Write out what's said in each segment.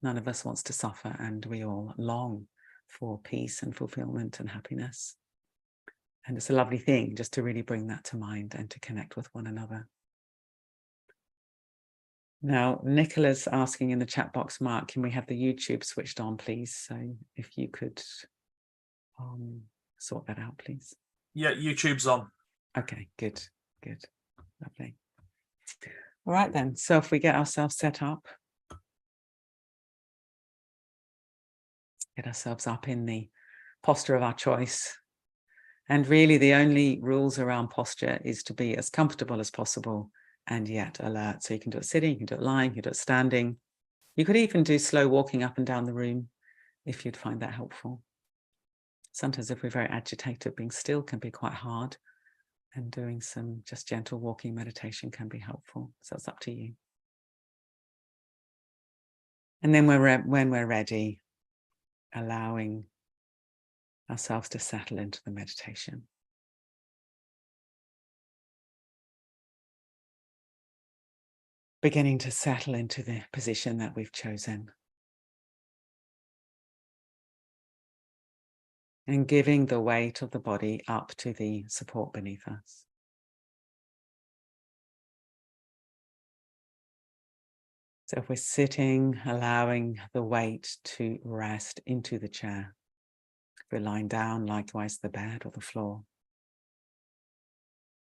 None of us wants to suffer, and we all long for peace and fulfillment and happiness. And it's a lovely thing just to really bring that to mind and to connect with one another. Now, Nicola's asking in the chat box, Mark, can we have the YouTube switched on, please? So if you could sort that out, please. Yeah, YouTube's on. Okay, good, good, lovely. All right then, so if we get ourselves set up, get ourselves up in the posture of our choice. And really the only rules around posture is to be as comfortable as possible and yet alert. So you can do it sitting, you can do it lying, you can do it standing. You could even do slow walking up and down the room if you'd find that helpful. Sometimes if we're very agitated, being still can be quite hard, and doing some just gentle walking meditation can be helpful. So it's up to you. And then when we're ready, allowing ourselves to settle into the meditation. Beginning to settle into the position that we've chosen. And giving the weight of the body up to the support beneath us. So if we're sitting, allowing the weight to rest into the chair. If we're lying down, likewise the bed or the floor.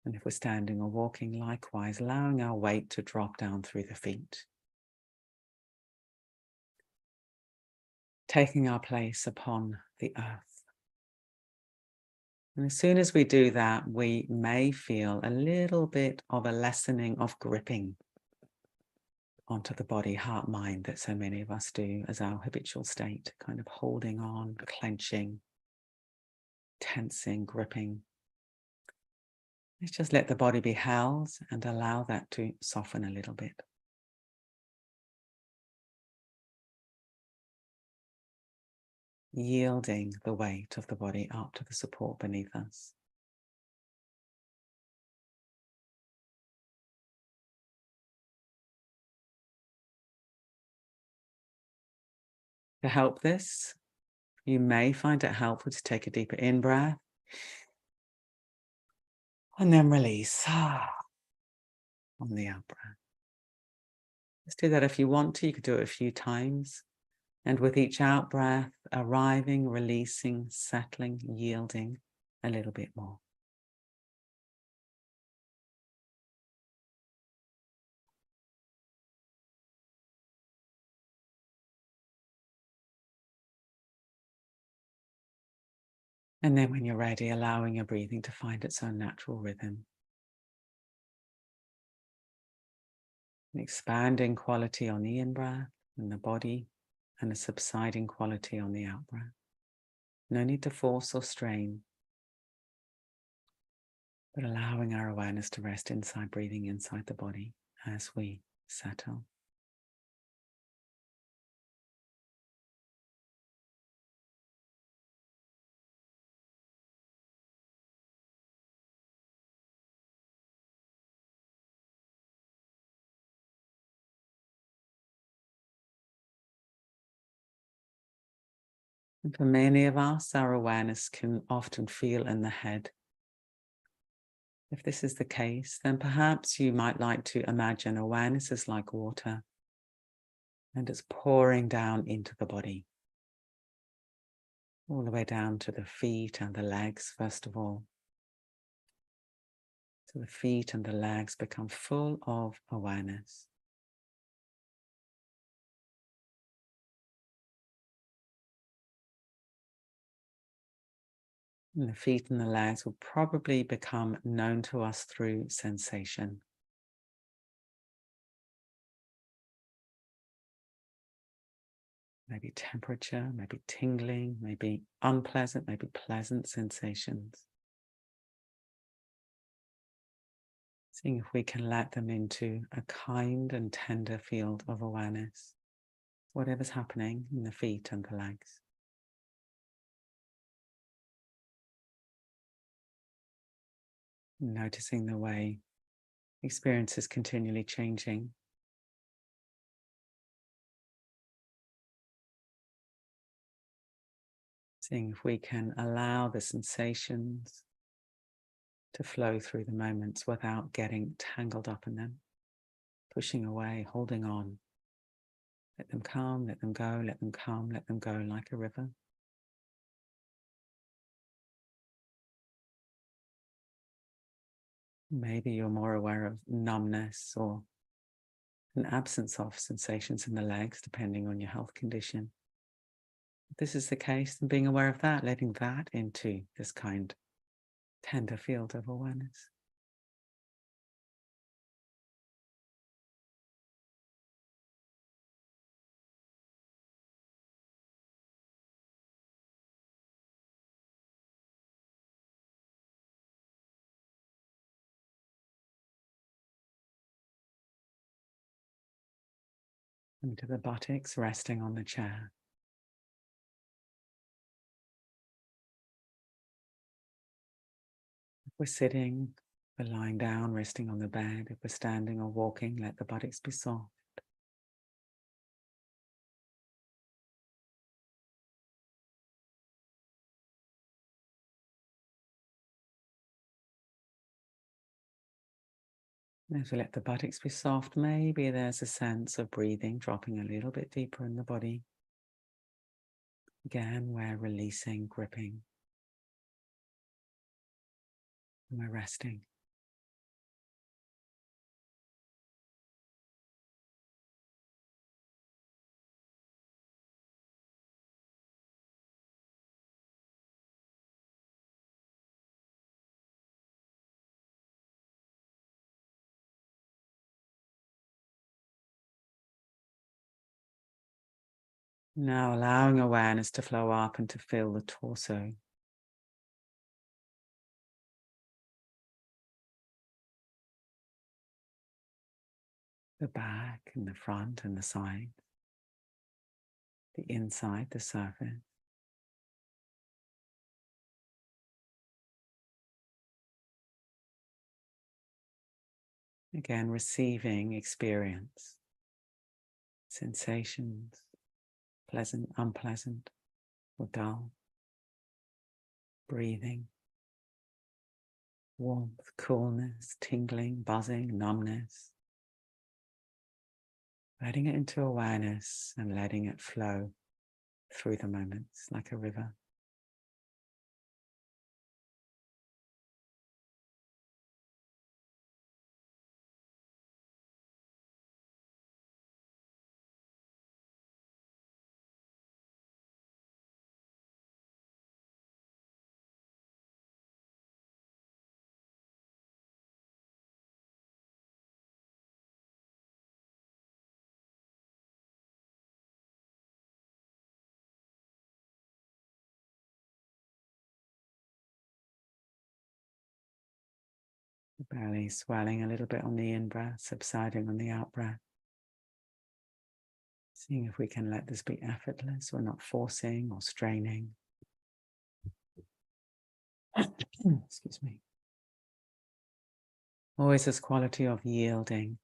And if we're standing or walking, likewise, allowing our weight to drop down through the feet. Taking our place upon the earth. And as soon as we do that, we may feel a little bit of a lessening of gripping onto the body, heart, mind that so many of us do as our habitual state, kind of holding on, clenching, tensing, gripping. Let's just let the body be held and allow that to soften a little bit. Yielding the weight of the body up to the support beneath us. To help this, you may find it helpful to take a deeper in-breath and then release on the out-breath. Let's do that if you want to. You could do it a few times. And with each out-breath, arriving, releasing, settling, yielding a little bit more. And then when you're ready, allowing your breathing to find its own natural rhythm. An expanding quality on the in-breath and the body, and a subsiding quality on the out-breath. No need to force or strain, but allowing our awareness to rest inside, breathing inside the body as we settle. And for many of us, our awareness can often feel in the head. If this is the case, then perhaps you might like to imagine awareness is like water and it's pouring down into the body. All the way down to the feet and the legs, first of all. So the feet and the legs become full of awareness. And the feet and the legs will probably become known to us through sensation. Maybe temperature, maybe tingling, maybe unpleasant, maybe pleasant sensations. Seeing if we can let them into a kind and tender field of awareness, whatever's happening in the feet and the legs. Noticing the way experience is continually changing. Seeing if we can allow the sensations to flow through the moments without getting tangled up in them, pushing away, holding on. Let them come, let them go, let them come, let them go like a river. Maybe you're more aware of numbness or an absence of sensations in the legs, depending on your health condition. If this is the case, then being aware of that, letting that into this kind, tender field of awareness. Into the buttocks, resting on the chair. If we're sitting, we're lying down, resting on the bed. If we're standing or walking, let the buttocks be soft. And as we let the buttocks be soft, maybe there's a sense of breathing, dropping a little bit deeper in the body. Again, we're releasing, gripping, and we're resting. Now allowing awareness to flow up and to fill the torso. The back and the front and the side. The inside, the surface. Again, receiving experience, sensations, pleasant, unpleasant, or dull. Breathing, warmth, coolness, tingling, buzzing, numbness. Letting it into awareness and letting it flow through the moments like a river. The belly swelling a little bit on the in-breath, subsiding on the out-breath. Seeing if we can let this be effortless. We're not forcing or straining. Excuse me. Always this quality of yielding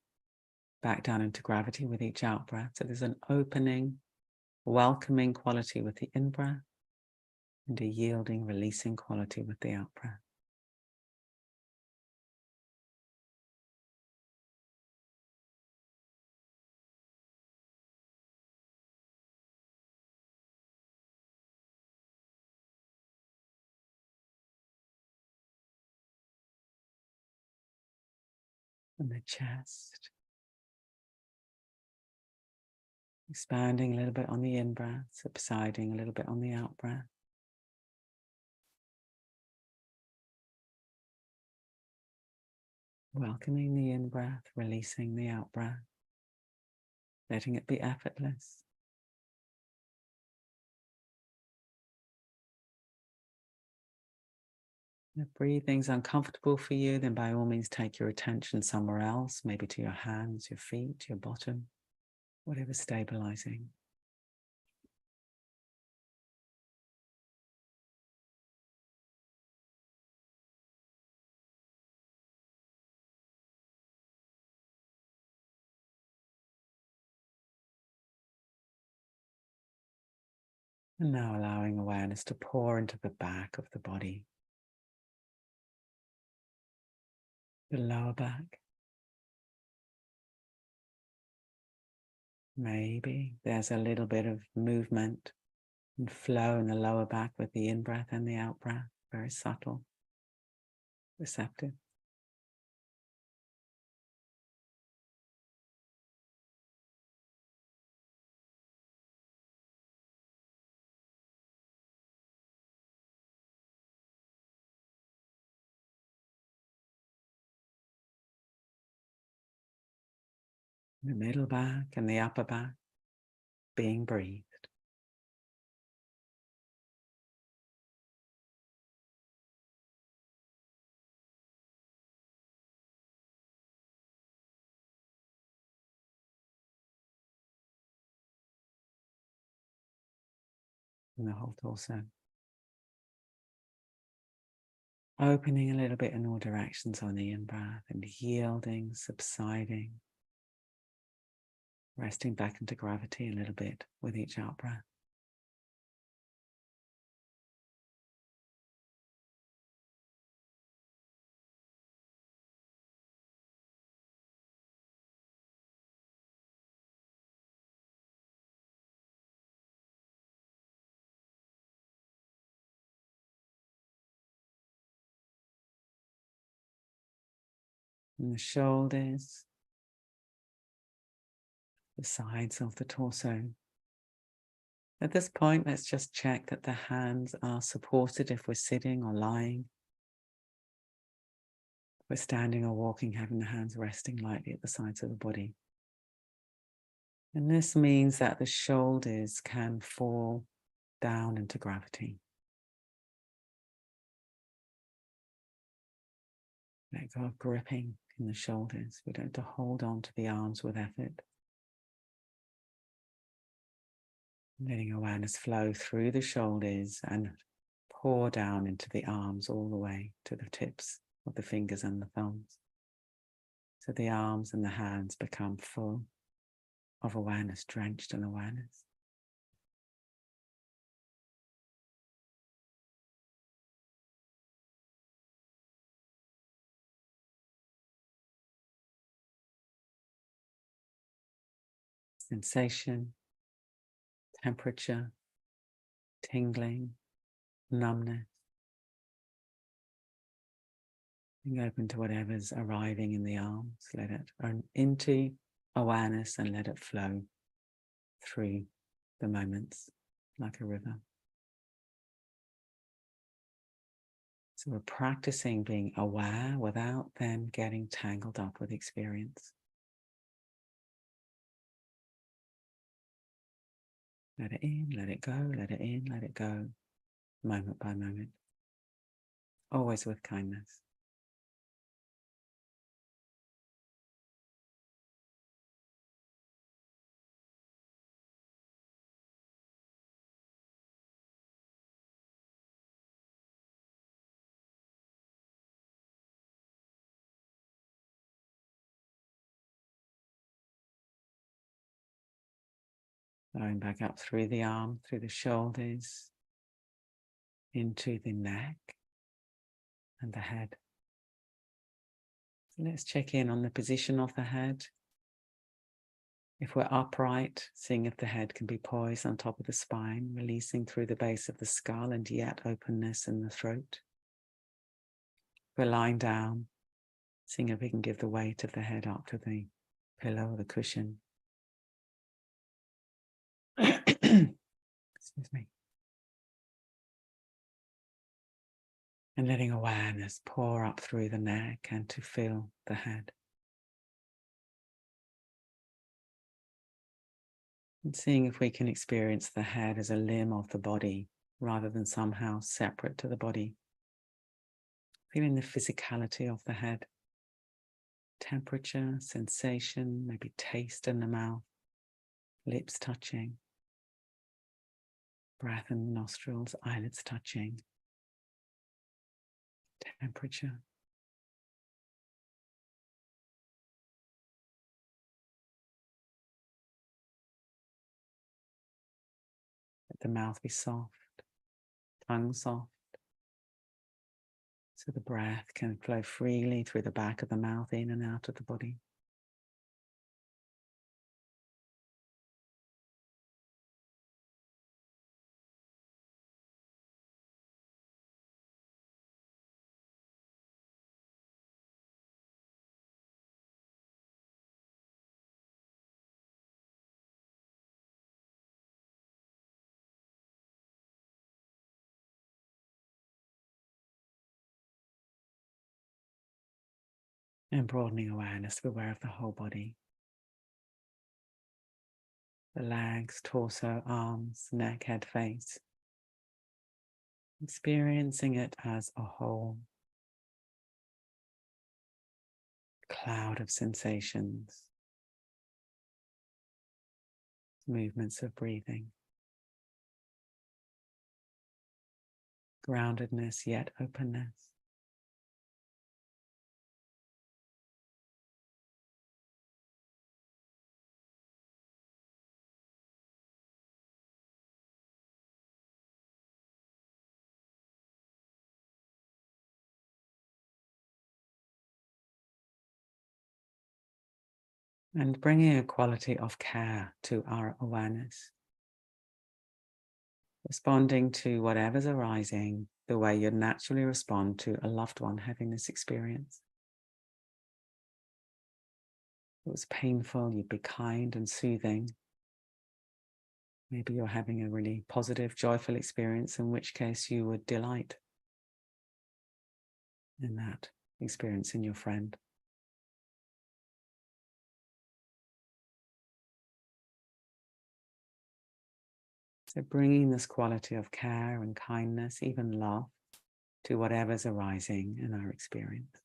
back down into gravity with each out-breath. So there's an opening, welcoming quality with the in-breath and a yielding, releasing quality with the out-breath. And the chest. Expanding a little bit on the in-breath, subsiding a little bit on the out-breath. Welcoming the in-breath, releasing the out-breath. Letting it be effortless. If breathing's uncomfortable for you, then by all means take your attention somewhere else, maybe to your hands, your feet, your bottom, whatever's stabilizing. And now allowing awareness to pour into the back of the body, the lower back. Maybe there's a little bit of movement and flow in the lower back with the in-breath and the out-breath. Very subtle, receptive. The middle back and the upper back being breathed. And the whole torso. Opening a little bit in all directions on the in-breath and yielding, subsiding. Resting back into gravity a little bit with each out-breath. And the shoulders, the sides of the torso. At this point, let's just check that the hands are supported if we're sitting or lying. If we're standing or walking, having the hands resting lightly at the sides of the body. And this means that the shoulders can fall down into gravity. Let go of gripping in the shoulders. We don't have to hold on to the arms with effort. Letting awareness flow through the shoulders and pour down into the arms all the way to the tips of the fingers and the thumbs. So the arms and the hands become full of awareness, drenched in awareness. Sensation, temperature, tingling, numbness. Being open to whatever's arriving in the arms. Let it into awareness and let it flow through the moments like a river. So we're practicing being aware without then getting tangled up with experience. Let it in, let it go, let it in, let it go, moment by moment. Always with kindness. Going back up through the arm, through the shoulders, into the neck and the head. So let's check in on the position of the head. If we're upright, seeing if the head can be poised on top of the spine, releasing through the base of the skull and yet openness in the throat. If we're lying down, seeing if we can give the weight of the head up to the pillow or the cushion. Excuse me. And letting awareness pour up through the neck and to feel the head. And seeing if we can experience the head as a limb of the body rather than somehow separate to the body. Feeling the physicality of the head. Temperature, sensation, maybe taste in the mouth, lips touching, breath in the nostrils, eyelids touching. Temperature. the mouth be soft, tongue soft, so the breath can flow freely through the back of the mouth, in and out of the body. And broadening awareness to be aware of the whole body. The legs, torso, arms, neck, head, face. Experiencing it as a whole cloud of sensations, movements of breathing, groundedness yet openness. And bringing a quality of care to our awareness. Responding to whatever's arising the way you'd naturally respond to a loved one having this experience. If it was painful, you'd be kind and soothing. Maybe you're having a really positive, joyful experience, in which case you would delight in that experience in your friend. So bringing this quality of care and kindness, even love, to whatever's arising in our experience.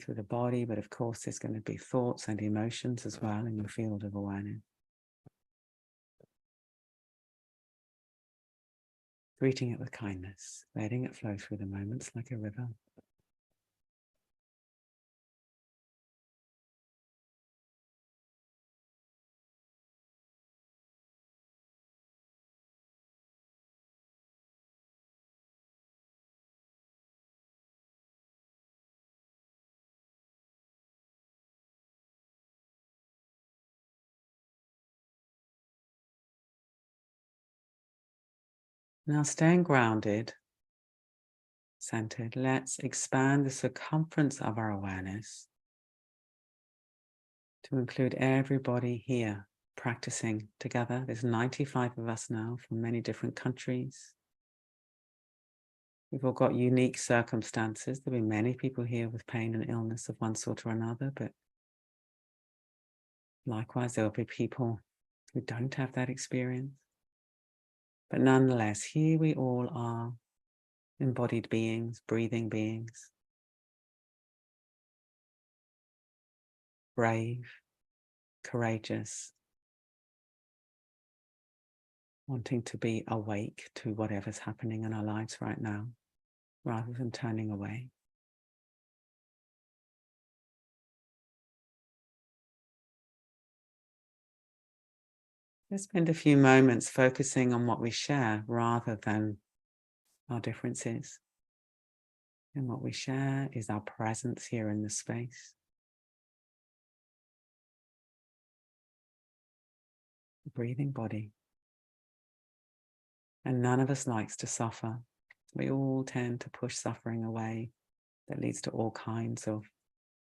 Through the body, but of course there's going to be thoughts and emotions as well in your field of awareness. Greeting it with kindness, letting it flow through the moments like a river. Now staying grounded, centered, let's expand the circumference of our awareness to include everybody here practicing together. There's 95 of us now from many different countries. We've all got unique circumstances. There'll be many people here with pain and illness of one sort or another, but likewise, there will be people who don't have that experience. But nonetheless, here we all are, embodied beings, breathing beings, brave, courageous, wanting to be awake to whatever's happening in our lives right now, rather than turning away. Let's spend a few moments focusing on what we share rather than our differences. And what we share is our presence here in the space. The breathing body. And none of us likes to suffer. We all tend to push suffering away. That leads to all kinds of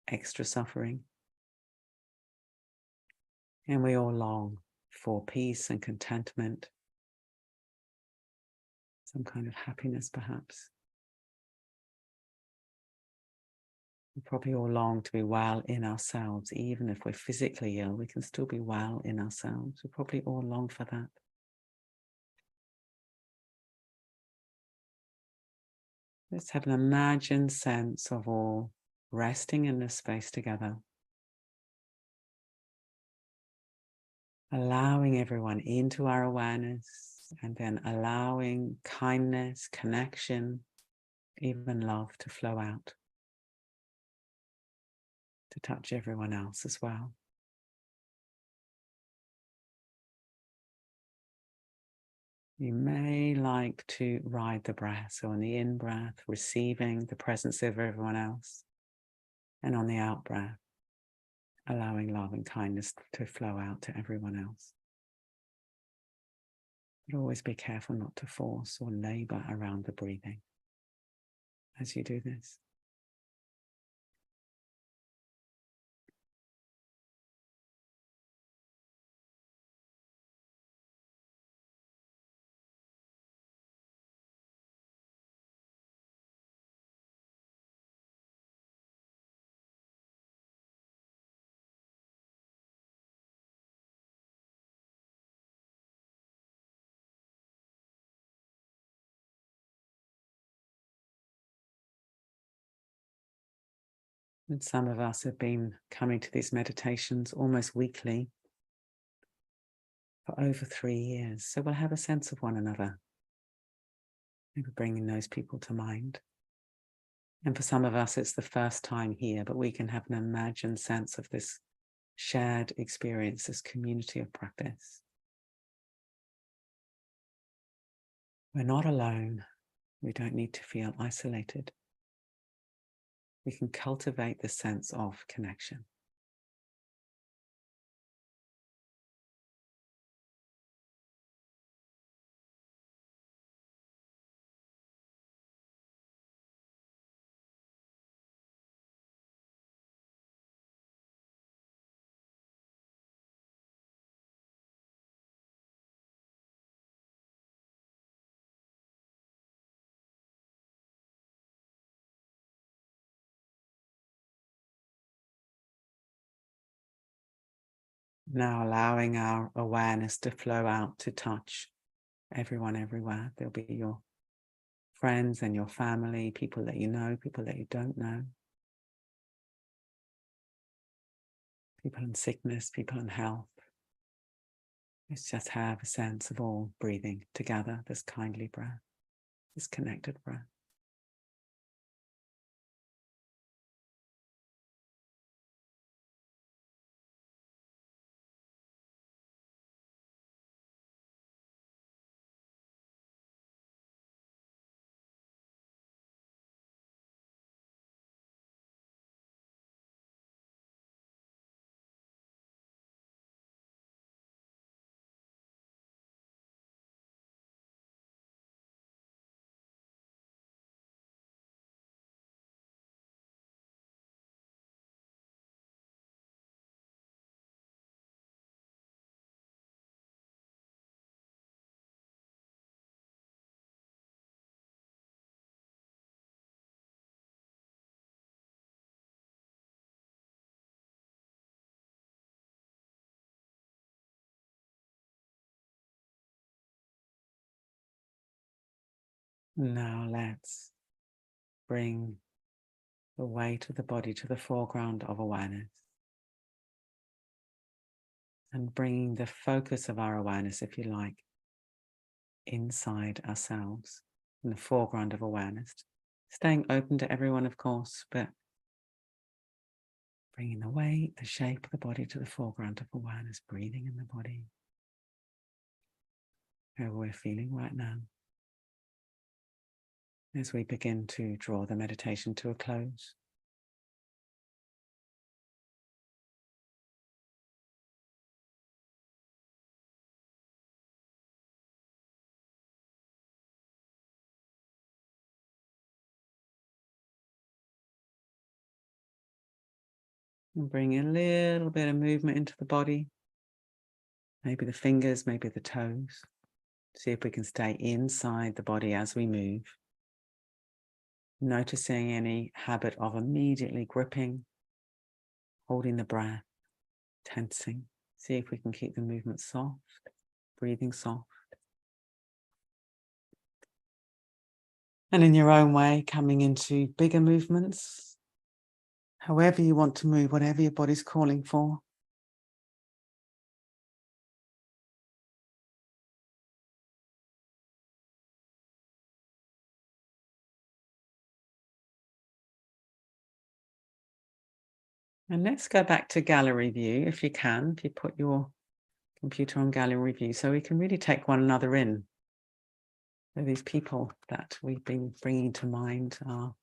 extra suffering. And we all long for peace and contentment, some kind of happiness perhaps. We probably all long to be well in ourselves. Even if we're physically ill, we can still be well in ourselves. We probably all long for that. Let's have an imagined sense of all resting in this space together. Allowing everyone into our awareness, and then allowing kindness, connection, even love to flow out, to touch everyone else as well. You may like to ride the breath. So on the in-breath, receiving the presence of everyone else. And on the out-breath, allowing love and kindness to flow out to everyone else. But always be careful not to force or labor around the breathing as you do this. And some of us have been coming to these meditations almost weekly for over 3 years. So we'll have a sense of one another. Maybe bringing those people to mind. And for some of us, it's the first time here, but we can have an imagined sense of this shared experience, this community of practice. We're not alone. We don't need to feel isolated. We can cultivate the sense of connection. Now allowing our awareness to flow out to touch everyone everywhere. There'll be your friends and your family, people that you know, people that you don't know, people in sickness, people in health. Let's just have a sense of all breathing together, this kindly breath, this connected breath. Now let's bring the weight of the body to the foreground of awareness. And bringing the focus of our awareness, if you like, inside ourselves, in the foreground of awareness. Staying open to everyone, of course, but bringing the weight, the shape of the body to the foreground of awareness, breathing in the body. How we're feeling right now. As we begin to draw the meditation to a close. And bring a little bit of movement into the body. Maybe the fingers, maybe the toes. See if we can stay inside the body as we move. Noticing any habit of immediately gripping, holding the breath, tensing. See if we can keep the movement soft, breathing soft. And in your own way, coming into bigger movements, however you want to move, whatever your body's calling for. And let's go back to gallery view, if you can, if you put your computer on gallery view, so we can really take one another in. So these people that we've been bringing to mind are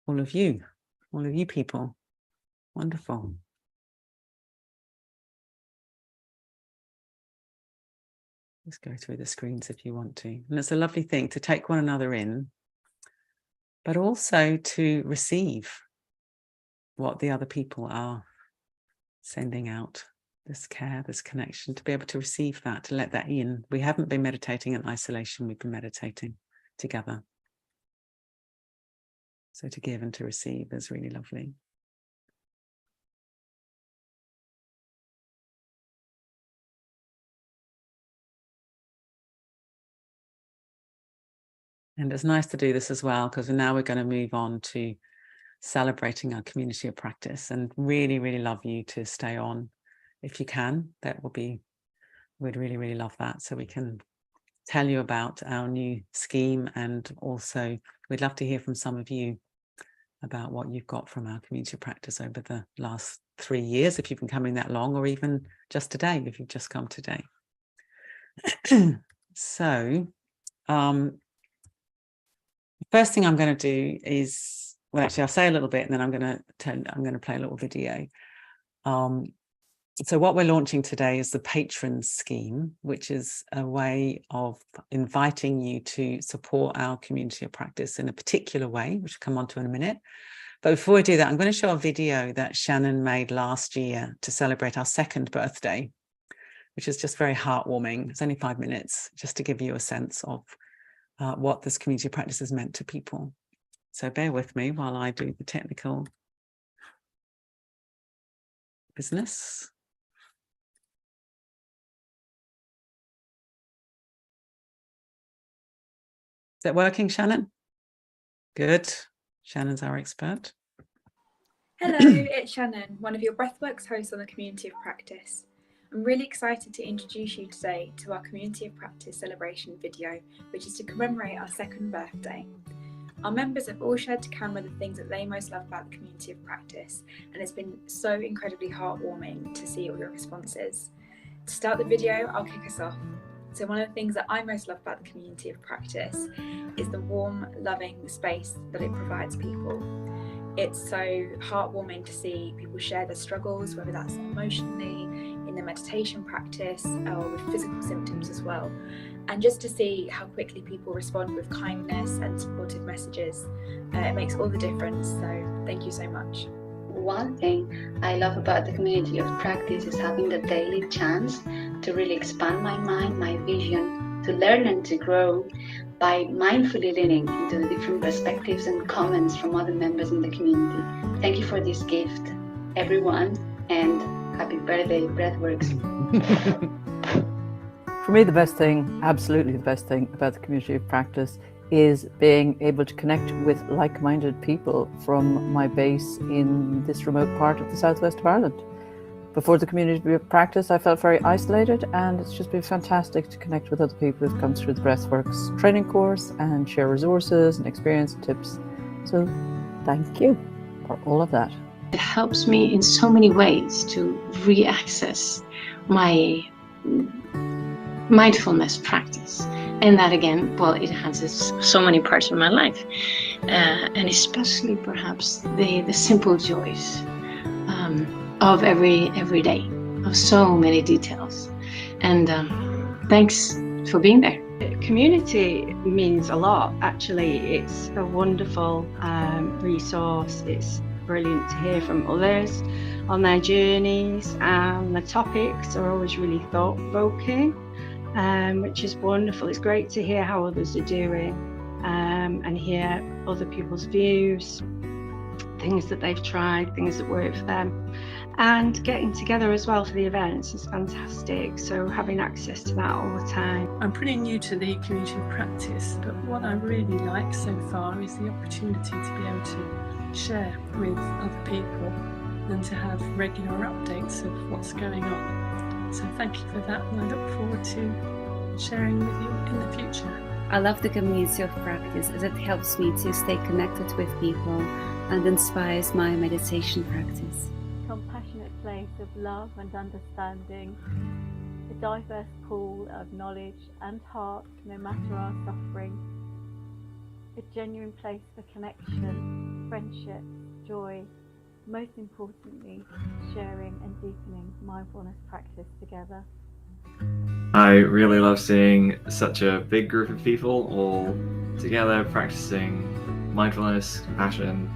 all of you people. Wonderful. Just go through the screens if you want to. And it's a lovely thing to take one another in, but also to receive what the other people are sending out, this care, this connection, to be able to receive that, to let that in. We haven't been meditating in isolation, we've been meditating together. So to give and to receive is really lovely. And it's nice to do this as well, because now we're going to move on to celebrating our community of practice, and really, really love you to stay on if you can. That will be, we'd really, really love that. So we can tell you about our new scheme, and also we'd love to hear from some of you about what you've got from our community of practice over the last 3 years, if you've been coming that long, or even just today, if you've just come today. So the first thing I'm going to do is, well, actually, I'll say a little bit, and then I'm going to play a little video. So what we're launching today is the Patron scheme, which is a way of inviting you to support our community of practice in a particular way, which I'll come on to in a minute. But before we do that, I'm going to show a video that Shannon made last year to celebrate our 2nd birthday, which is just very heartwarming. It's only 5 minutes, just to give you a sense of what this community of practice has meant to people. So bear with me while I do the technical business. Is that working, Shannon? Good. Shannon's our expert. Hello, it's Shannon, one of your Breathworks hosts on the Community of Practice. I'm really excited to introduce you today to our Community of Practice celebration video, which is to commemorate our 2nd birthday. Our members have all shared to camera the things that they most love about the Community of Practice, and it's been so incredibly heartwarming to see all your responses. To start the video, I'll kick us off. So one of the things that I most love about the Community of Practice is the warm, loving space that it provides people. It's so heartwarming to see people share their struggles, whether that's emotionally, in their meditation practice, or with physical symptoms as well. And just to see how quickly people respond with kindness and supportive messages, it makes all the difference. So thank you so much. One thing I love about the community of practice is having the daily chance to really expand my mind, my vision, to learn and to grow by mindfully leaning into the different perspectives and comments from other members in the community. Thank you for this gift, everyone, and happy birthday, Breathworks. For me, the best thing, absolutely the best thing about the community of practice is being able to connect with like-minded people from my base in this remote part of the southwest of Ireland. Before the community of practice, I felt very isolated, and it's just been fantastic to connect with other people who've come through the Breathworks training course and share resources and experience and tips. So thank you for all of that. It helps me in so many ways to re-access my mindfulness practice. And that again, well, it enhances so many parts of my life, and especially perhaps the simple joys of every day, of so many details. And thanks for being there. Community means a lot, actually. It's a wonderful resource. It's brilliant to hear from others on their journeys, and the topics are always really thought-provoking, which is wonderful. It's great to hear how others are doing, and hear other people's views, things that they've tried, things that work for them. And getting together as well for the events is fantastic, so having access to that all the time. I'm pretty new to the community of practice, but what I really like so far is the opportunity to be able to share with other people and to have regular updates of what's going on. So thank you for that, and I look forward to sharing with you in the future. I love the community of practice as it helps me to stay connected with people and inspires my meditation practice. Compassionate place of love and understanding. diverse pool of knowledge and heart, no matter our suffering. A genuine place for connection, friendship, joy, most importantly, sharing and deepening mindfulness practice together. I really love seeing such a big group of people all together practicing mindfulness, compassion,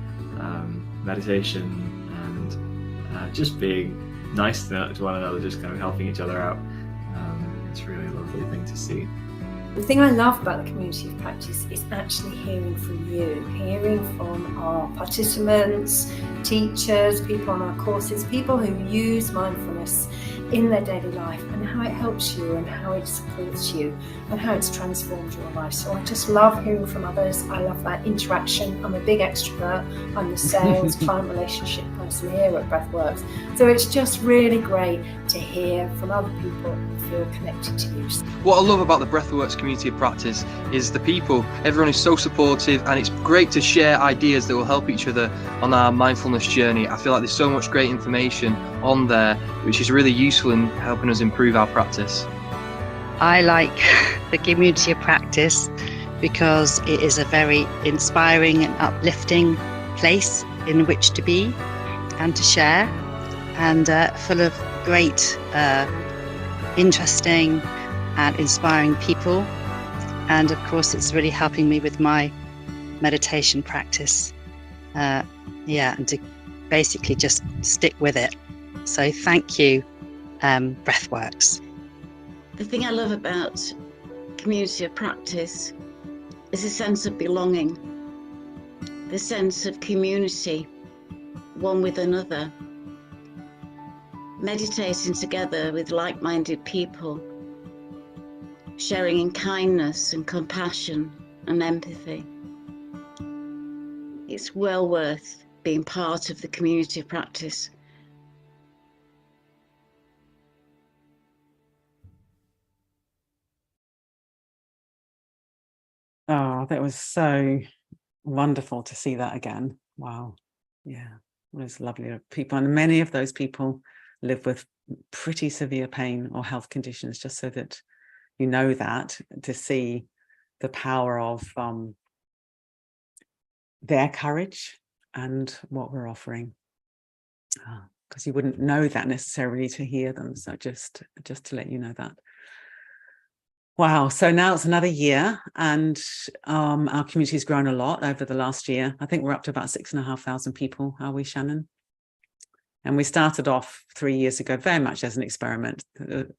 meditation, and just being nice to one another, just kind of helping each other out. It's really a lovely thing to see. The thing I love about the community of practice is actually hearing from you, hearing from our participants, teachers, people on our courses, people who use mindfulness in their daily life, and how it helps you and how it supports you and how it's transformed your life. So I just love hearing from others. I love that interaction. I'm a big extrovert. I'm the sales client relationship person here at Breathworks. So it's just really great to hear from other people and feel connected to you. What I love about the Breathworks community of practice is the people. Everyone is so supportive, and it's great to share ideas that will help each other on our mindfulness journey. I feel like there's so much great information on there which is really useful in helping us improve our practice. I like the community of practice because it is a very inspiring and uplifting place in which to be and to share, and full of great, interesting and inspiring people. And of course it's really helping me with my meditation practice, and to basically just stick with it. So thank you, Breathworks. The thing I love about community of practice is a sense of belonging, the sense of community, one with another, meditating together with like-minded people, sharing in kindness and compassion and empathy. It's well worth being part of the community of practice. Oh, that was so wonderful to see that again. Wow. Yeah, it was lovely people. And many of those people live with pretty severe pain or health conditions, just so that you know that, to see the power of their courage and what we're offering. Because you wouldn't know that necessarily to hear them. So just to let you know that. Wow. So now it's another year, and our community has grown a lot over the last year. I think we're up to about 6,500 people, are we, Shannon? And we started off 3 years ago very much as an experiment. It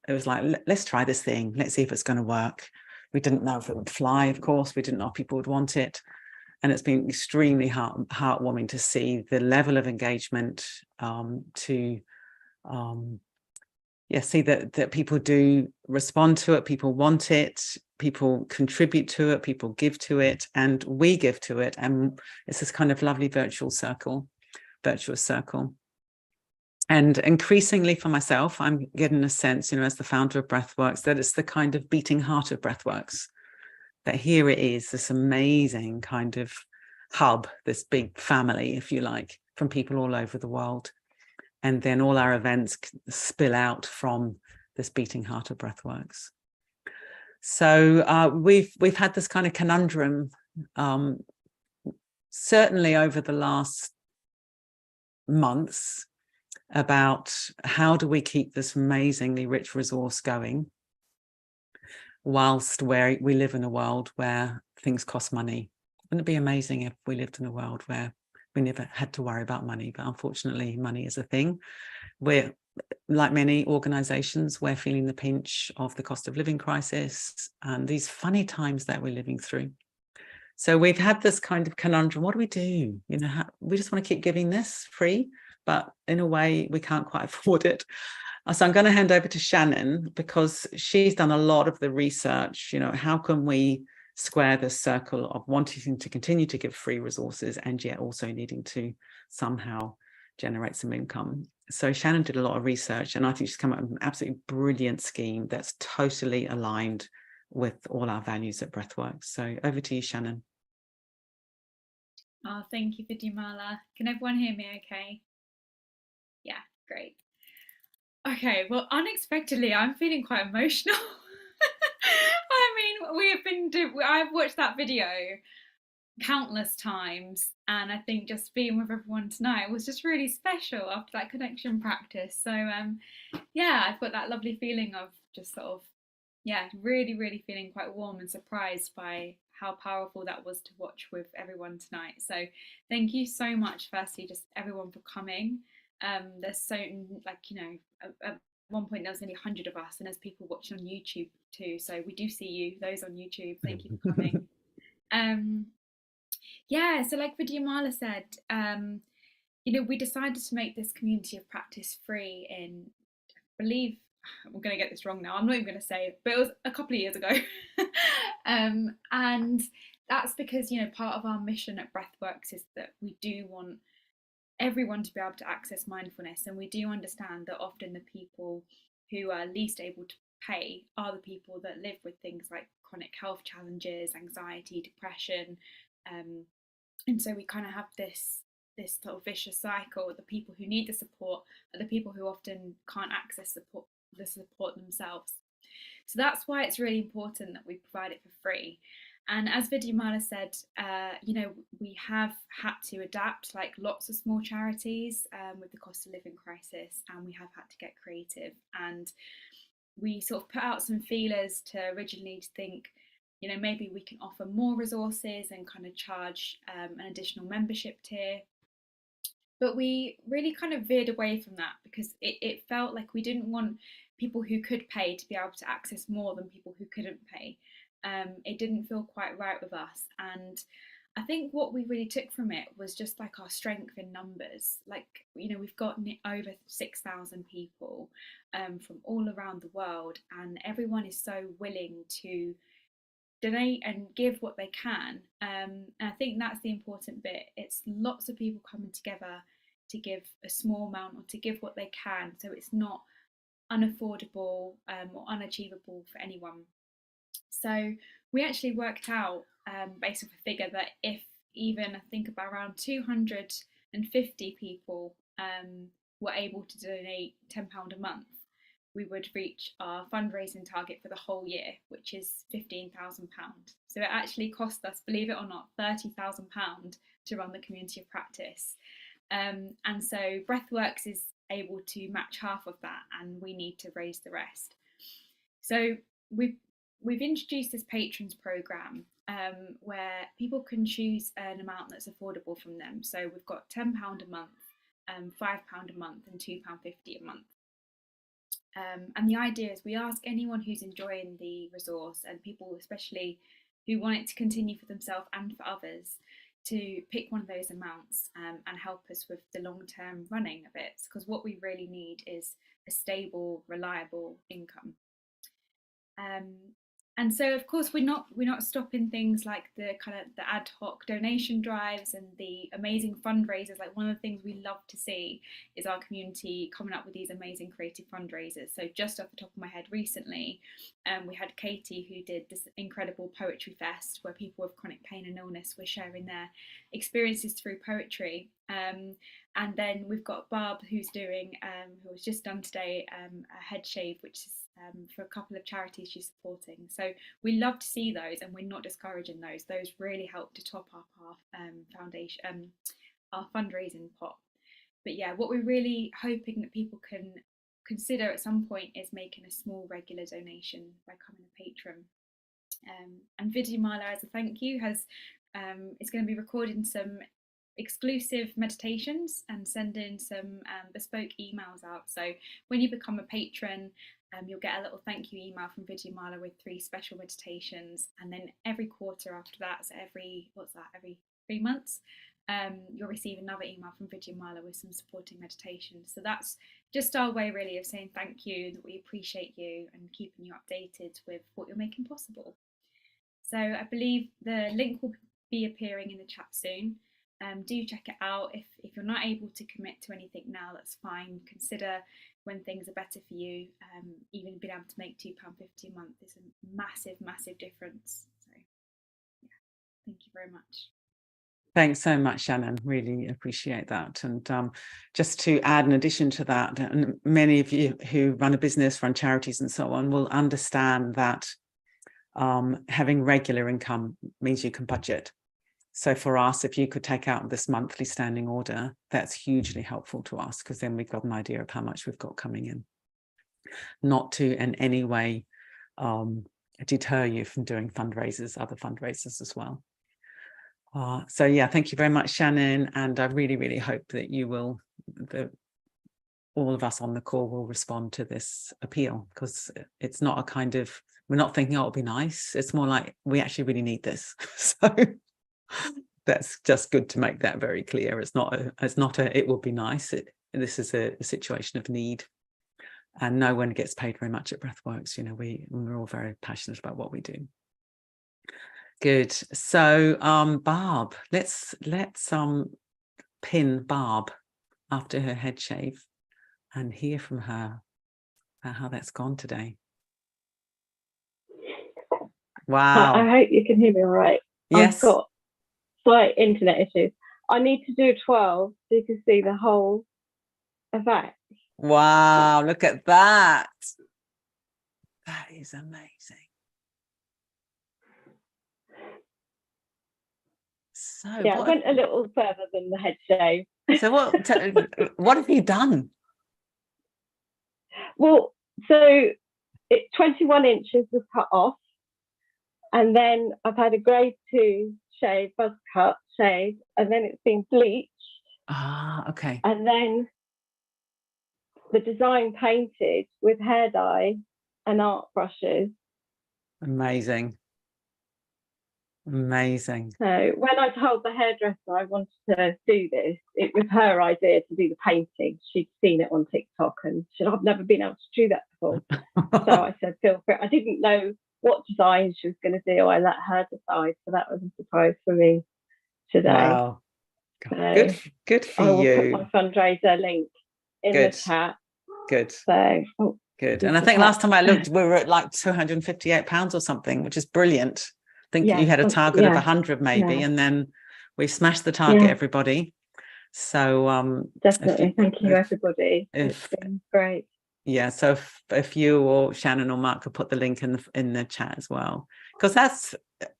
was like, let's try this thing. Let's see if it's going to work. We didn't know if it would fly, of course. We didn't know if people would want it. And it's been extremely heartwarming to see the level of engagement, see that people do respond to it, people want it, people contribute to it, people give to it, and we give to it. And it's this kind of lovely virtuous circle. And increasingly for myself, I'm getting a sense, as the founder of Breathworks, that it's the kind of beating heart of Breathworks, that here it is, this amazing kind of hub, this big family, if you like, from people all over the world. And then all our events spill out from this beating heart of Breathworks. So we've had this kind of conundrum, certainly over the last months, about how do we keep this amazingly rich resource going whilst we live in a world where things cost money. Wouldn't it be amazing if we lived in a world where we never had to worry about money? But unfortunately, money is a thing. We're, like many organizations, we're feeling the pinch of the cost of living crisis and these funny times that we're living through. So we've had this kind of conundrum. What do we do? We just want to keep giving this free, but in a way we can't quite afford it. So I'm going to hand over to Shannon, because she's done a lot of the research. How can we square this circle of wanting to continue to give free resources and yet also needing to somehow generate some income? So Shannon did a lot of research, and I think she's come up with an absolutely brilliant scheme that's totally aligned with all our values at Breathworks. So over to you, Shannon. Oh, thank you, Vidyamala. Can everyone hear me okay? Yeah, great. Okay, well, unexpectedly, I'm feeling quite emotional. I mean, I've watched that video countless times, and I think just being with everyone tonight was just really special after that connection practice. So yeah, I've got that lovely feeling of just sort of, yeah, really feeling quite warm and surprised by how powerful that was to watch with everyone tonight. So thank you so much, firstly, just everyone for coming. There's so, like, you know, at one point there was nearly 100 of us, and there's people watching on YouTube too, so we do see you, those on YouTube. Thank you for coming. Yeah, so like Vidyamala said, you know, we decided to make this community of practice free in, I believe, I'm going to get this wrong now, I'm not even going to say it, but it was a couple of years ago. And that's because, you know, part of our mission at Breathworks is that we do want everyone to be able to access mindfulness, and we do understand that often the people who are least able to pay are the people that live with things like chronic health challenges, anxiety, depression, and so we kind of have this sort of vicious cycle. The people who need the support are the people who often can't access the support themselves. So that's why it's really important that we provide it for free. And as Vidyamala said, you know, we have had to adapt, like lots of small charities, with the cost of living crisis, and we have had to get creative. And we sort of put out some feelers to originally think, you know, maybe we can offer more resources and kind of charge an additional membership tier. But we really kind of veered away from that because it felt like we didn't want people who could pay to be able to access more than people who couldn't pay. It didn't feel quite right with us. And I think what we really took from it was just like our strength in numbers. Like, you know, we've got over 6,000 people from all around the world, and everyone is so willing to donate and give what they can. And I think that's the important bit. It's lots of people coming together to give a small amount or to give what they can, so it's not unaffordable or unachievable for anyone. So we actually worked out, based off a figure, that if even I think about around 250 people were able to donate £10 a month, we would reach our fundraising target for the whole year, which is £15,000. So it actually cost us, believe it or not, £30,000 to run the community of practice. And so Breathworks is able to match half of that, and we need to raise the rest. So we've introduced this patrons program where people can choose an amount that's affordable from them. So we've got £10 a month, £5 a month, and £2.50 a month. And the idea is we ask anyone who's enjoying the resource, and people especially who want it to continue for themselves and for others, to pick one of those amounts and help us with the long-term running of it, because what we really need is a stable, reliable income. And so, of course, we're not stopping things like the kind of the ad hoc donation drives and the amazing fundraisers. Like, one of the things we love to see is our community coming up with these amazing creative fundraisers. So just off the top of my head, recently we had Katie, who did this incredible poetry fest where people with chronic pain and illness were sharing their experiences through poetry. And then we've got Barb, who's doing, who was just done today, a head shave, which is for a couple of charities she's supporting. So we love to see those, and we're not discouraging those. Those really help to top up our foundation, our fundraising pot. But yeah, what we're really hoping that people can consider at some point is making a small regular donation by becoming a patron. And Vidyamala, as a thank you, is going to be recording some exclusive meditations and sending some bespoke emails out. So when you become a patron, you'll get a little thank you email from Vidyamala with 3 special meditations, and then every quarter after that, so every 3 months, you'll receive another email from Vidyamala with some supporting meditations. So that's just our way really of saying thank you, that we appreciate you and keeping you updated with what you're making possible. So I believe the link will be appearing in the chat soon. Do check it out. If you're not able to commit to anything now, that's fine. Consider when things are better for you. Even being able to make £2.50 a month is a massive difference. So yeah, thank you very much. Thanks so much, Shannon. Really appreciate that. And just to add in addition to that, and many of you who run a business, run charities and so on, will understand that having regular income means you can budget. So for us, if you could take out this monthly standing order, that's hugely helpful to us, because then we've got an idea of how much we've got coming in. Not to in any way deter you from doing fundraisers, other fundraisers as well. So yeah, thank you very much, Shannon. And I really, really hope that you will, all of us on the call will respond to this appeal, because it's not a kind of, we're not thinking, oh, it'll be nice. It's more like, we actually really need this. So that's just good to make that very clear. It's not a it will be nice. This is a situation of need. And no one gets paid very much at Breathworks. You know, we're all very passionate about what we do. Good. So Barb, let's pin Barb after her head shave and hear from her about how that's gone today. Wow. I hope you can hear me all right. Yes. I've got slight internet issues. I need to do 12 so you can see the whole effect. Wow, look at that. That is amazing. So yeah, I went a little further than the head shave. So what have you done? Well, so 21 inches was cut off, and then I've had a grade 2 shave, buzz cut shave, and then it's been bleached. Ah, okay. And then the design painted with hair dye and art brushes. Amazing. Amazing. So when I told the hairdresser I wanted to do this, it was her idea to do the painting. She'd seen it on TikTok and she said, I've never been able to do that before. So I said, feel free. I didn't know what design she was going to do. I let her decide. So that was a surprise for me today. Wow. So good for I will you. put my fundraiser link in the chat. Good. So good. And I think last time I looked, we were at like £258 or something, which is brilliant. I think you had a target of 100 maybe, and then we smashed the target, everybody. So definitely, thank you everybody. It's been great. Yeah, so if you or Shannon or Mark could put the link in the chat as well, because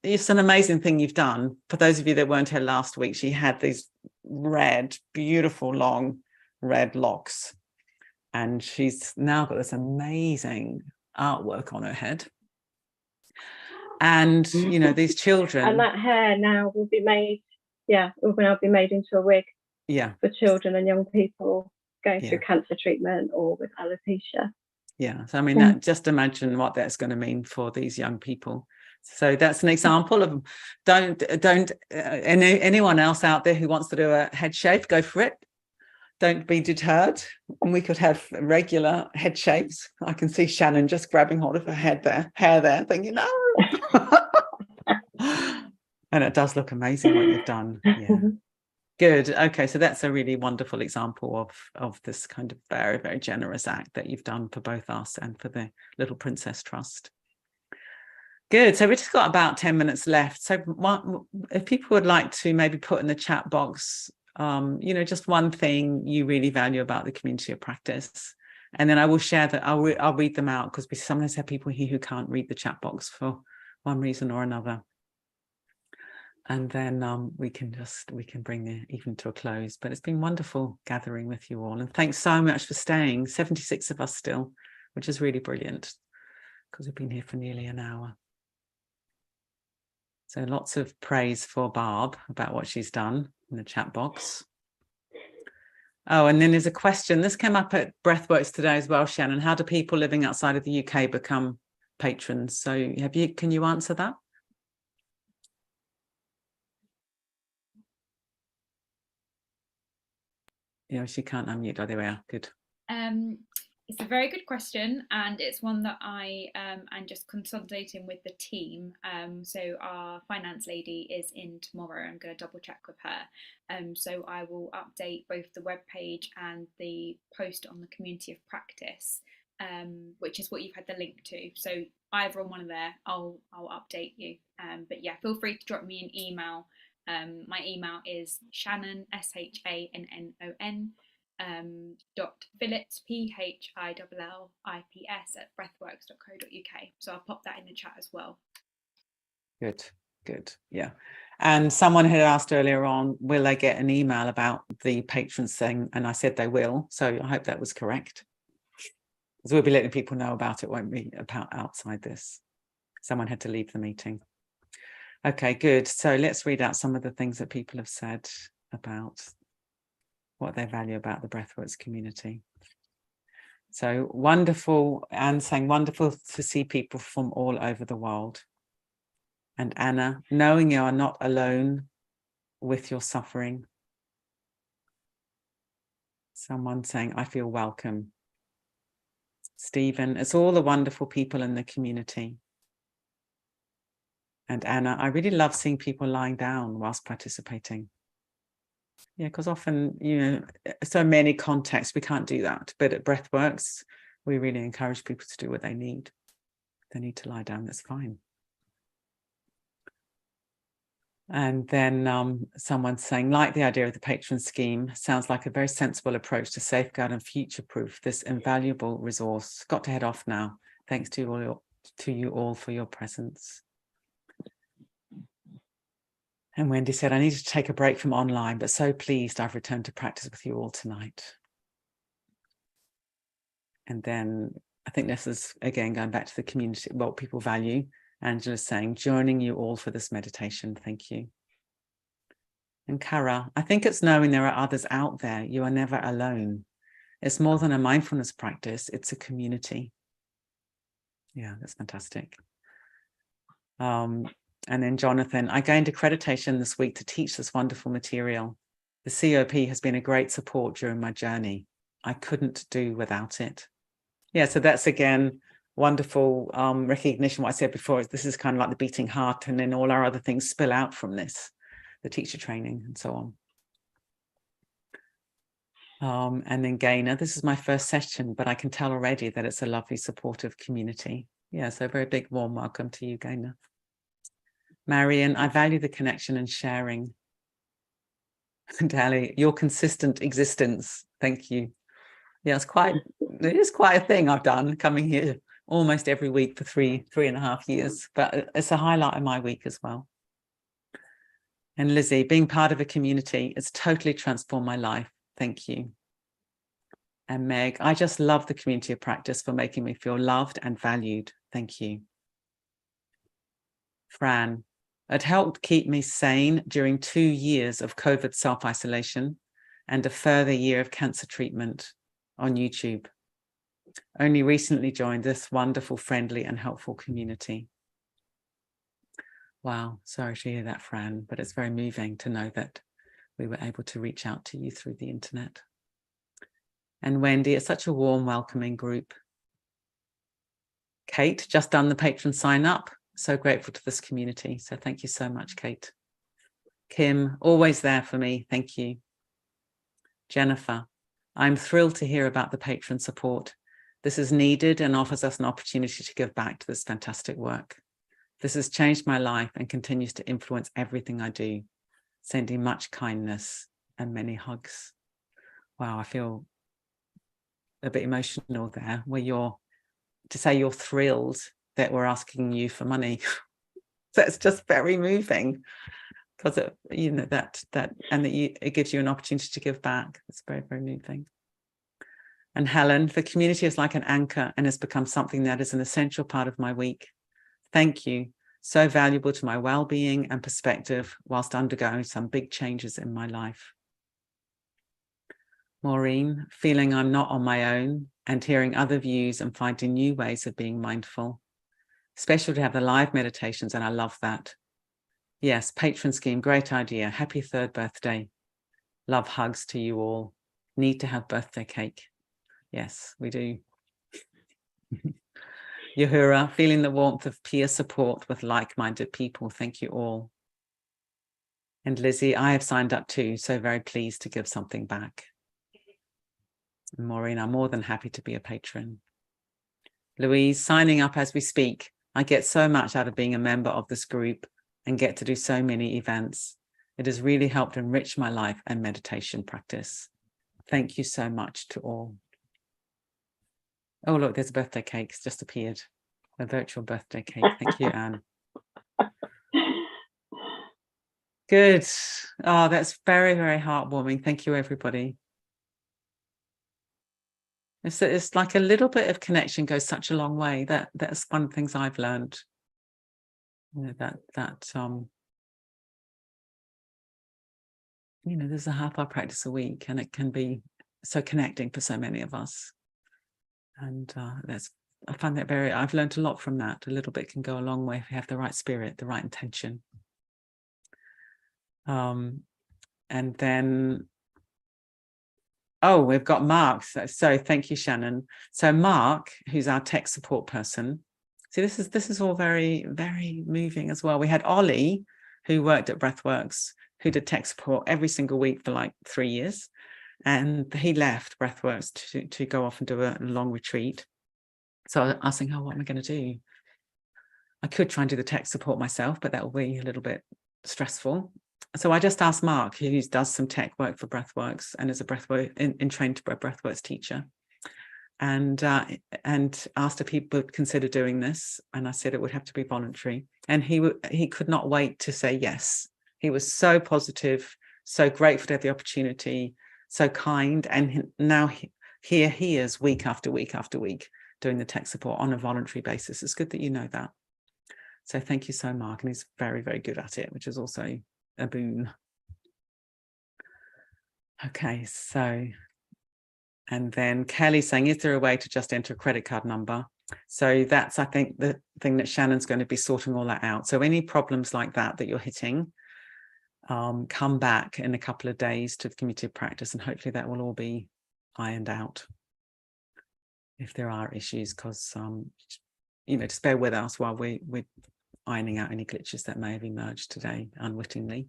it's an amazing thing you've done. For those of you that weren't here last week, she had these beautiful long red locks, and she's now got this amazing artwork on her head. And you know, these children, and that hair now will be made, will now be made into a wig, for children and young people going through cancer treatment or with alopecia. Yeah, so I mean, just imagine what that's going to mean for these young people. So that's an example of anyone else out there who wants to do a head shave, go for it. Don't be deterred. And we could have regular head shaves. I can see Shannon just grabbing hold of her hair there, thinking, no. And it does look amazing what you've done. Yeah. Good. Okay, so that's a really wonderful example of this kind of very, very generous act that you've done for both us and for the Little Princess Trust. Good. So we've just got about 10 minutes left. So if people would like to maybe put in the chat box, you know, just one thing you really value about the community of practice, and then I will share that. I'll read them out, because we sometimes have people here who can't read the chat box for one reason or another. And then we can bring the evening to a close. But it's been wonderful gathering with you all, and thanks so much for staying. 76 of us still, which is really brilliant, because we've been here for nearly an hour. So lots of praise for Barb about what she's done in the chat box. Oh, and then there's a question. This came up at Breathworks today as well, Shannon. How do people living outside of the UK become patrons? So can you answer that? Yeah, she can't unmute. Oh, there we are. Good. It's a very good question, and it's one that I am just consolidating with the team. So our finance lady is in tomorrow. I'm going to double check with her. So I will update both the webpage and the post on the Community of Practice, which is what you've had the link to. So either on one of there, I'll update you. But yeah, feel free to drop me an email My email is Shannon, SHANNON, .phillips, PHILLIPS @breathworks.co.uk. So I'll pop that in the chat as well. Good, good. Yeah. And someone had asked earlier on, will they get an email about the patrons thing? And I said they will. So I hope that was correct. Because we'll be letting people know about it, won't we, about outside this. Someone had to leave the meeting. Okay, good. So let's read out some of the things that people have said about what they value about the Breathworks community. So wonderful, Anne saying, wonderful to see people from all over the world. And Anna, knowing you are not alone with your suffering. Someone saying, I feel welcome. Stephen, it's all the wonderful people in the community. And Anna, I really love seeing people lying down whilst participating. Yeah, because often, you know, so many contexts, we can't do that. But at Breathworks, we really encourage people to do what they need. If they need to lie down, that's fine. And then someone saying, like the idea of the patron scheme, sounds like a very sensible approach to safeguard and future-proof this invaluable resource. Got to head off now. Thanks to you all for your presence. And Wendy said, I needed to take a break from online, but so pleased I've returned to practice with you all tonight. And then I think this is, again, going back to the community, what people value. Angela's saying, joining you all for this meditation. Thank you. And Cara, I think it's knowing there are others out there. You are never alone. It's more than a mindfulness practice. It's a community. Yeah, that's fantastic. And then Jonathan, I gained accreditation this week to teach this wonderful material. The COP has been a great support during my journey. I couldn't do without it. Yeah, so that's again, wonderful recognition. What I said before is this is kind of like the beating heart, and then all our other things spill out from this, the teacher training and so on. And then Gaynor, this is my first session, but I can tell already that it's a lovely, supportive community. Yeah, so a very big, warm welcome to you, Gaynor. Marion, I value the connection and sharing. Dali, your consistent existence. Thank you. Yeah, it is quite a thing I've done, coming here almost every week for three and a half years, but it's a highlight of my week as well. And Lizzie, being part of a community, it's totally transformed my life. Thank you. And Meg, I just love the community of practice for making me feel loved and valued. Thank you. Fran, it helped keep me sane during 2 years of COVID self-isolation and a further year of cancer treatment on YouTube. Only recently joined this wonderful, friendly and helpful community. Wow, sorry to hear that, Fran, but it's very moving to know that we were able to reach out to you through the internet. And Wendy, it's such a warm, welcoming group. Kate, just done the patron sign up. So grateful to this community. So thank you so much, Kate. Kim, always there for me. Thank you. Jennifer, I'm thrilled to hear about the patron support. This is needed and offers us an opportunity to give back to this fantastic work. This has changed my life and continues to influence everything I do. Sending much kindness and many hugs. Wow, I feel a bit emotional there, where to say you're thrilled that we're asking you for money. That's just very moving, because you know that it gives you an opportunity to give back. It's very, very moving. And Helen, the community is like an anchor and has become something that is an essential part of my week. Thank you. So valuable to my well-being and perspective whilst undergoing some big changes in my life. Maureen, feeling I'm not on my own and hearing other views and finding new ways of being mindful. Special to have the live meditations, and I love that. Yes, patron scheme, great idea. Happy 3rd birthday. Love hugs to you all. Need to have birthday cake. Yes, we do. Yahura, feeling the warmth of peer support with like-minded people. Thank you all. And Lizzie, I have signed up too, so very pleased to give something back. And Maureen, I'm more than happy to be a patron. Louise, signing up as we speak. I get so much out of being a member of this group and get to do so many events. It has really helped enrich my life and meditation practice. Thank you so much to all. Oh, look, there's a birthday cake. It's just appeared. A virtual birthday cake. Thank you, Anne. Good. Oh, that's very, very heartwarming. Thank you, everybody. It's like a little bit of connection goes such a long way. That's one of the things I've learned. There's a half-hour practice a week, and it can be so connecting for so many of us. And I find that I've learned a lot from that. A little bit can go a long way if you have the right spirit, the right intention. And then, we've got Mark. So thank you, Shannon. So Mark, who's our tech support person. See, this is all very, very moving as well. We had Ollie, who worked at Breathworks, who did tech support every single week for like 3 years. And he left Breathworks to go off and do a long retreat. So I was thinking, what am I going to do? I could try and do the tech support myself, but that will be a little bit stressful. So I just asked Mark, who does some tech work for Breathworks and is a trained Breathworks teacher, and asked if people would consider doing this. And I said it would have to be voluntary. And he could not wait to say yes. He was so positive, so grateful to have the opportunity, so kind. And now here he is week after week after week doing the tech support on a voluntary basis. It's good that you know that. So thank you so much. Mark. And he's very, very good at it, which is also a boon. Okay, so, and then Kelly saying, is there a way to just enter a credit card number? So that's, I think, the thing that Shannon's going to be sorting all that out. So any problems like that you're hitting, come back in a couple of days to the community of practice, and hopefully that will all be ironed out if there are issues, because just bear with us while we're ironing out any glitches that may have emerged today unwittingly.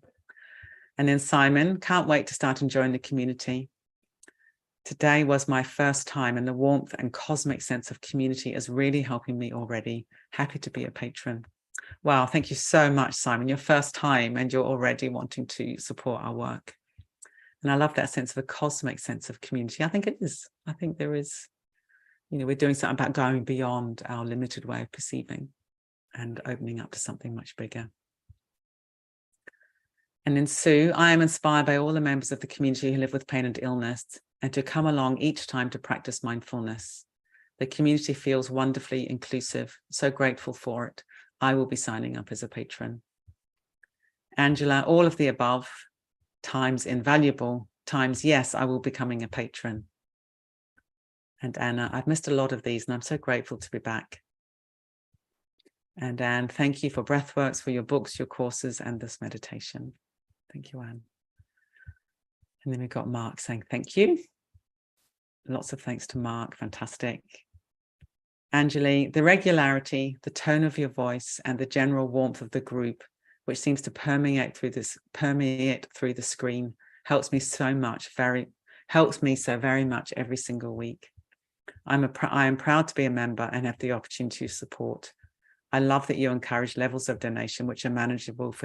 And then Simon, can't wait to start enjoying the community. Today was my first time, and the warmth and cosmic sense of community is really helping me already. Happy to be a patron. Wow, thank you so much, Simon. Your first time, and you're already wanting to support our work. And I love that sense of a cosmic sense of community. I think it is. I think there is, we're doing something about going beyond our limited way of perceiving and opening up to something much bigger. And then Sue, I am inspired by all the members of the community who live with pain and illness, and to come along each time to practice mindfulness. The community feels wonderfully inclusive. So grateful for it. I will be signing up as a patron. Angela, all of the above, times invaluable, times yes, I will be becoming a patron. And Anna, I've missed a lot of these, and I'm so grateful to be back. And Anne, thank you for Breathworks, for your books, your courses, and this meditation. Thank you, Anne. And then we've got Mark saying thank you. Lots of thanks to Mark. Fantastic. Angeli, the regularity, the tone of your voice, and the general warmth of the group, which seems to permeate through the screen, helps me so very much every single week. I am proud to be a member and have the opportunity to support. I love that you encourage levels of donation which are manageable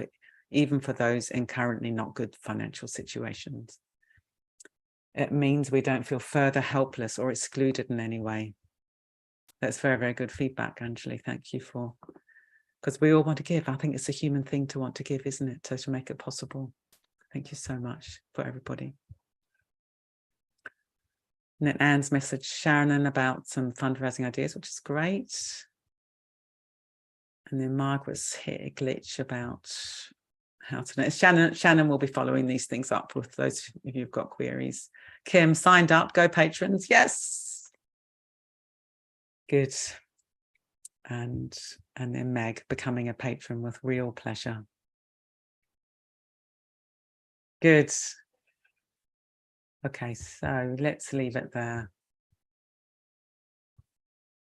even for those in currently not good financial situations. It means we don't feel further helpless or excluded in any way. That's very, very good feedback, Angeli. Thank you because we all want to give. I think it's a human thing to want to give, isn't it? So to make it possible. Thank you so much for everybody. And then Anne's messaged Sharon about some fundraising ideas, which is great. And then Margaret's hit a glitch about how to know. Shannon will be following these things up with those of you who've got queries. Kim signed up, go patrons. Yes. Good. And then Meg becoming a patron with real pleasure. Good. Okay, so let's leave it there.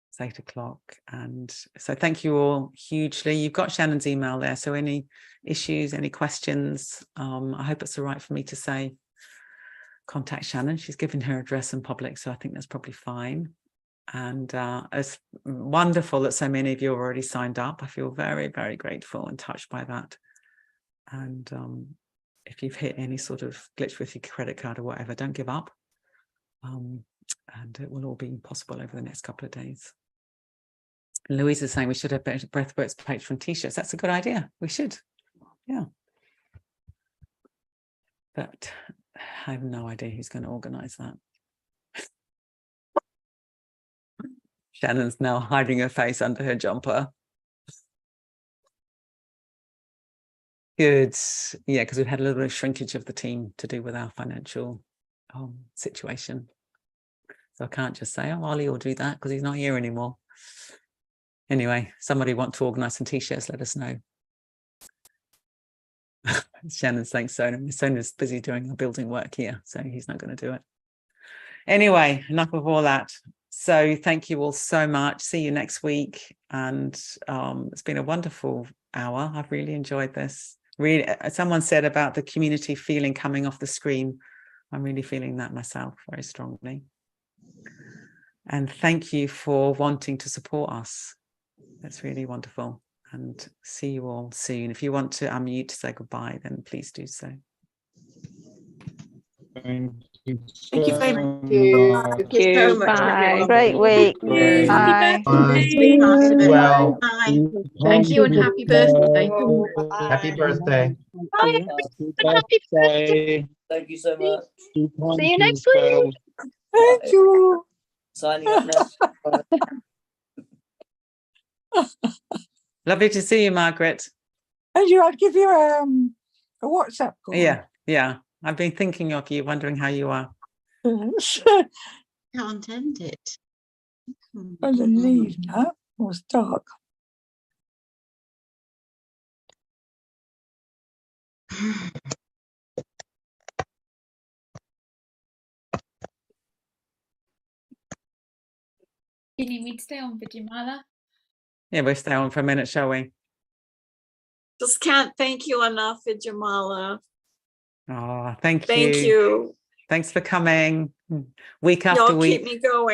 It's 8 o'clock. And so thank you all hugely. You've got Shannon's email there. So any issues, any questions, I hope it's all right for me to say, contact Shannon. She's given her address in public, so I think that's probably fine. And it's wonderful that so many of you have already signed up. I feel very, very grateful and touched by that. And if you've hit any sort of glitch with your credit card or whatever, don't give up. And it will all be possible over the next couple of days. And Louise is saying we should have Breathworks Patron t-shirts. That's a good idea. We should. Yeah. But I have no idea who's going to organise that. Shannon's now hiding her face under her jumper. Good. Yeah, because we've had a little bit of shrinkage of the team to do with our financial situation. So I can't just say, oh, Ollie will do that because he's not here anymore. Anyway, somebody want to organise some t-shirts, let us know. Shannon's saying Sona's busy doing the building work here, so he's not going to do it. Anyway, enough of all that. So thank you all so much. See you next week. And it's been a wonderful hour. I've really enjoyed this. Really, someone said about the community feeling coming off the screen. I'm really feeling that myself very strongly. And thank you for wanting to support us. That's really wonderful. And see you all soon. If you want to unmute to say goodbye, then please do so. Thank you Thank you very much. Thank you so much. Bye. Great week. Bye. Bye. Well, Thank you and happy birthday. happy birthday. Bye. Happy birthday. Thank you so much. See you next week. Thank you. Signing up now. Lovely to see you, Margaret. And I'd give you a WhatsApp call. Yeah. I've been thinking of you, wondering how you are. Can't end it. I didn't leave now. It was dark. You need me to stay on, Vidyamala? Yeah, we'll stay on for a minute, shall we? Just can't thank you enough, Vidyamala. Oh, thank you. Thank you. Thanks for coming. Week after Y'all week. keep me going.